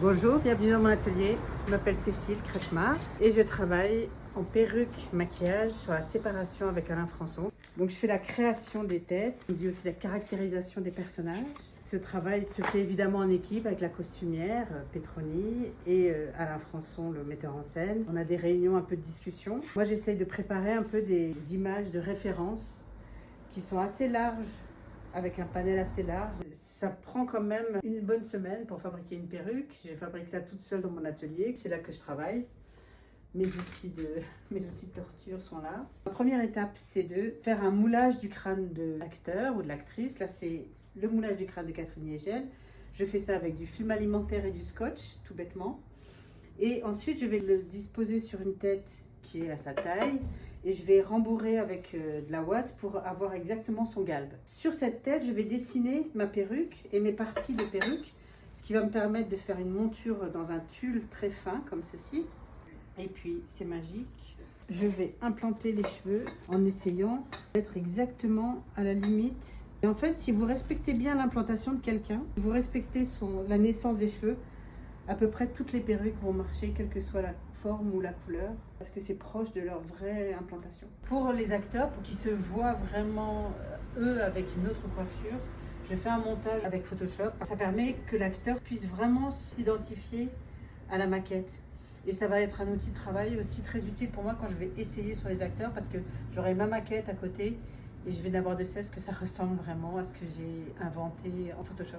Bonjour, bienvenue dans mon atelier. Je m'appelle Cécile Kretschmar et je travaille en perruque maquillage sur la séparation avec Alain Françon. Donc je fais la création des têtes, on dit aussi la caractérisation des personnages. Ce travail se fait évidemment en équipe avec la costumière Petroni et Alain Françon, le metteur en scène. On a des réunions, un peu de discussion. Moi j'essaye de préparer un peu des images de référence qui sont assez larges, avec un panel assez large. Ça prend quand même une bonne semaine pour fabriquer une perruque. J'ai fabriqué ça toute seule dans mon atelier. C'est là que je travaille. Mes outils de torture sont là. La première étape, c'est de faire un moulage du crâne de l'acteur ou de l'actrice. Là, c'est le moulage du crâne de Catherine Yegel. Je fais ça avec du film alimentaire et du scotch, tout bêtement. Et ensuite, je vais le disposer sur une tête qui est à sa taille et je vais rembourrer avec de la ouate pour avoir exactement son galbe. Sur cette tête, je vais dessiner ma perruque et mes parties de perruque, ce qui va me permettre de faire une monture dans un tulle très fin comme ceci. Et puis, c'est magique. Je vais implanter les cheveux en essayant d'être exactement à la limite. Et en fait, si vous respectez bien l'implantation de quelqu'un, vous respectez la naissance des cheveux, à peu près toutes les perruques vont marcher, quelle que soit la forme ou la couleur, parce que c'est proche de leur vraie implantation. Pour les acteurs, pour qu'ils se voient vraiment, eux, avec une autre coiffure, je fais un montage avec Photoshop. Ça permet que l'acteur puisse vraiment s'identifier à la maquette. Et ça va être un outil de travail aussi très utile pour moi quand je vais essayer sur les acteurs, parce que j'aurai ma maquette à côté et je vais n'avoir de cesse que ça ressemble vraiment à ce que j'ai inventé en Photoshop.